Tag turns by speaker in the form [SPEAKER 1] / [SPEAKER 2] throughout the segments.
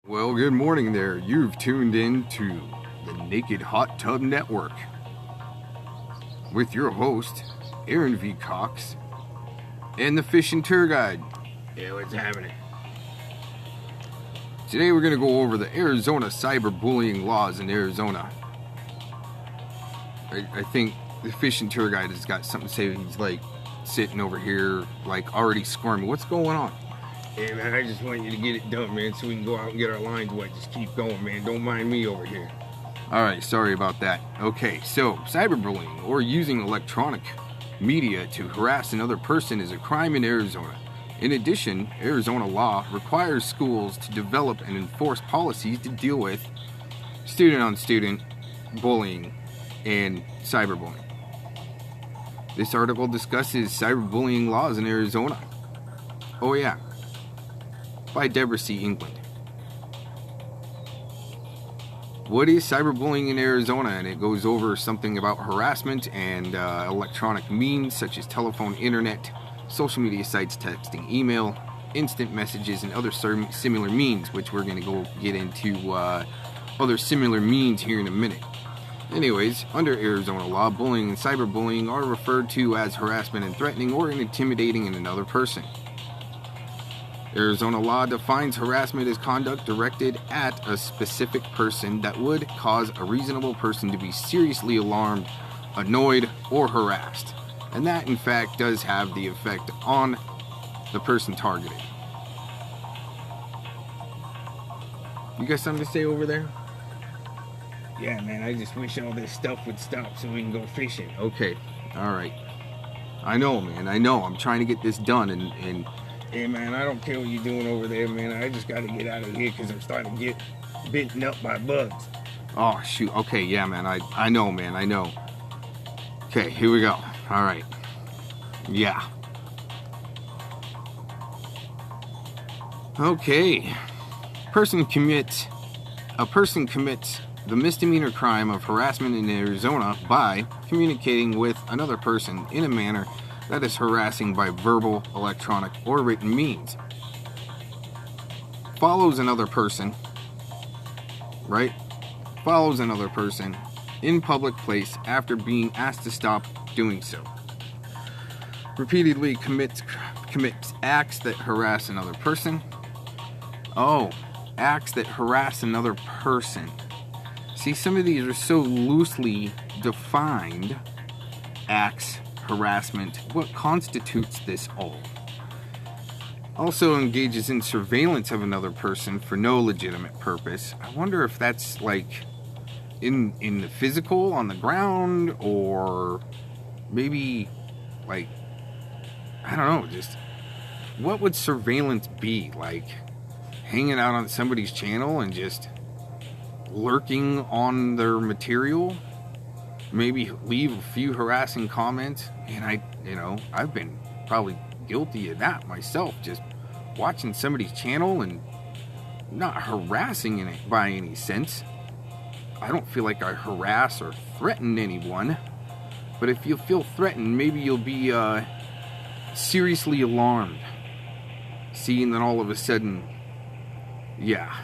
[SPEAKER 1] Well, good morning there. You've tuned in to the Naked Hot Tub Network with your host, Aaron V. Cox, and the Fishing Tour Guide.
[SPEAKER 2] Yeah, what's happening?
[SPEAKER 1] Today we're going to go over the Arizona cyberbullying laws in Arizona. I think the Fishing Tour Guide has got something to say. He's like sitting over here, like already squirming. What's going on?
[SPEAKER 2] Hey man, I just want you to get it done, man, so we can go out and get our lines wet. Just keep going, man. Don't mind me over here.
[SPEAKER 1] Alright, sorry about that. Okay, so cyberbullying, or using electronic media to harass another person, is a crime in Arizona. In addition, Arizona law requires schools to develop and enforce policies to deal with student-on-student bullying and cyberbullying. This article discusses cyberbullying laws in Arizona. Oh yeah, by Deborah C. England. What is cyberbullying in Arizona? And it goes over something about harassment and electronic means such as telephone, internet, social media sites, texting, email, instant messages, and other similar means, which we're going to go get into other similar means here in a minute. Anyways, under Arizona law, bullying and cyberbullying are referred to as harassment and threatening or intimidating another person. Arizona law defines harassment as conduct directed at a specific person that would cause a reasonable person to be seriously alarmed, annoyed, or harassed. And that, in fact, does have the effect on the person targeted. You got something to say over there?
[SPEAKER 2] Yeah, man, I just wish all this stuff would stop so we can go fishing.
[SPEAKER 1] Okay, alright. I know, man, I know. I'm trying to get this done and
[SPEAKER 2] Hey man, I don't care what you're doing over there, man. I just gotta get out of here because I'm starting to get bitten up by bugs.
[SPEAKER 1] Oh, shoot. Okay, yeah, man. I know, man. I know. Okay, here we go. All right. Yeah. Okay. A person commits the misdemeanor crime of harassment in Arizona by communicating with another person in a manner that is harassing by verbal, electronic, or written means. Follows another person in public place after being asked to stop doing so. Repeatedly commits acts that harass another person. Oh, acts that harass another person. See, some of these are so loosely defined. Acts, harassment, what constitutes this all? Also engages in surveillance of another person for no legitimate purpose. I wonder if that's like in the physical, on the ground, or maybe like, I don't know, just what would surveillance be? Like hanging out on somebody's channel and just lurking on their material? Maybe leave a few harassing comments, and I've been probably guilty of that myself, just watching somebody's channel and not harassing in it by any sense. I don't feel like I harass or threaten anyone, but if you feel threatened, maybe you'll be seriously alarmed, seeing that all of a sudden, yeah,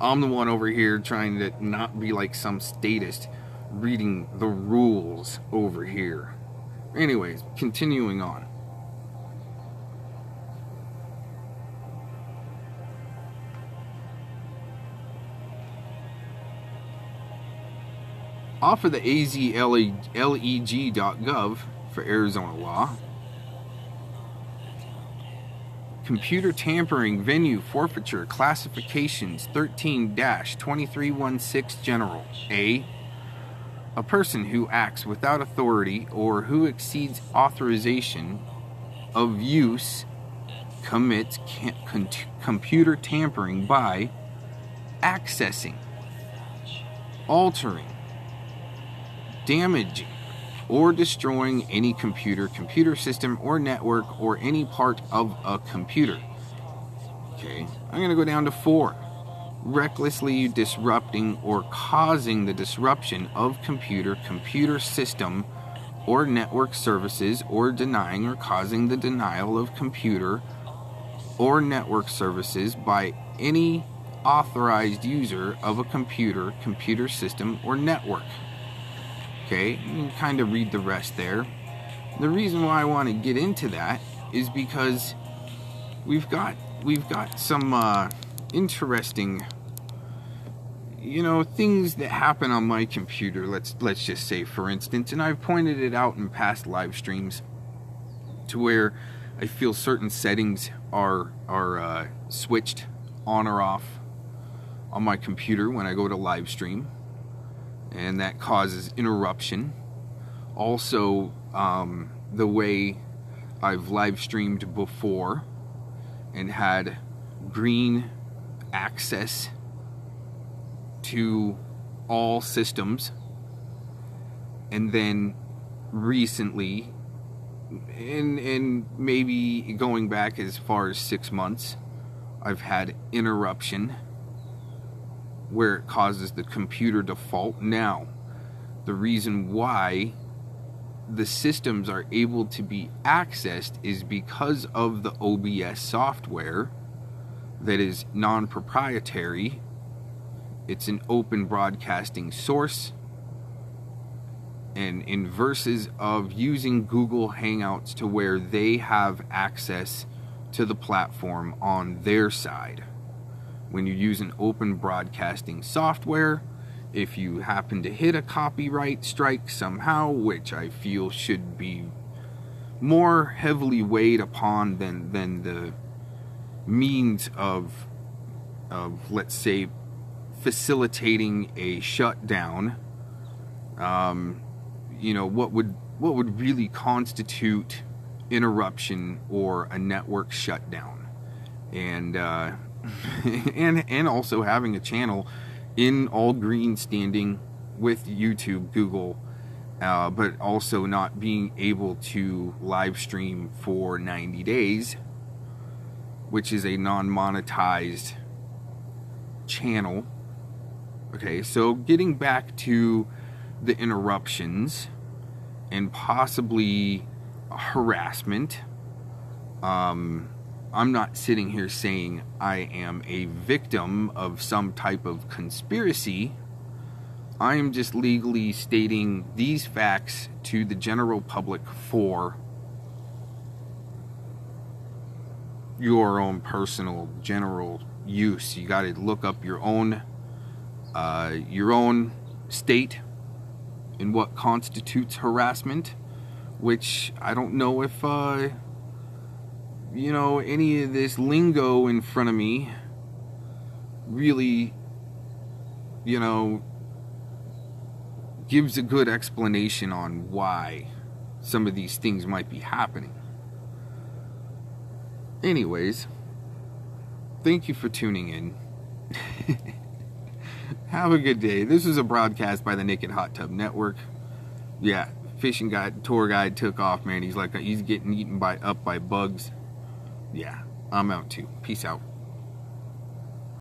[SPEAKER 1] I'm the one over here trying to not be like some statist reading the rules over here. Anyways, continuing on. Off of the azleg.gov for Arizona law, computer tampering venue forfeiture classifications 13-2316 general. A person who acts without authority or who exceeds authorization of use commits computer tampering by accessing, altering, damaging, or destroying any computer system or network or any part of a computer. Okay, I'm going to go down to 4. Recklessly disrupting or causing the disruption of computer system or network services, or denying or causing the denial of computer or network services by any authorized user of a computer system, or network. Okay, you can kind of read the rest there. The reason why I want to get into that is because we've got some interesting, things that happen on my computer. Let's just say, for instance, and I've pointed it out in past live streams, to where I feel certain settings are switched on or off on my computer when I go to live stream, and that causes interruption. Also, the way I've live streamed before and had green access to all systems, and then recently, and maybe going back as far as 6 months, I've had interruption where it causes the computer to fault. Now, the reason why the systems are able to be accessed is because of the OBS software that is non-proprietary. It's an open broadcasting source, and in versus of using Google Hangouts to where they have access to the platform on their side. When you use an open broadcasting software, if you happen to hit a copyright strike somehow, which I feel should be more heavily weighed upon than the means of let's say facilitating a shutdown, what would really constitute interruption or a network shutdown, and and also having a channel in all green standing with YouTube, Google, but also not being able to live stream for 90 days, which is a non-monetized channel. Okay, so getting back to the interruptions and possibly harassment, I'm not sitting here saying I am a victim of some type of conspiracy. I am just legally stating these facts to the general public for your own personal general use. You got to look up your own state and what constitutes harassment, which I don't know if any of this lingo in front of me really, gives a good explanation on why some of these things might be happening. Anyways, thank you for tuning in. Have a good day. This is a broadcast by the Naked Hot Tub Network. Yeah, fishing guide, tour guide took off, man. He's getting eaten up by bugs. Yeah, I'm out too. Peace out.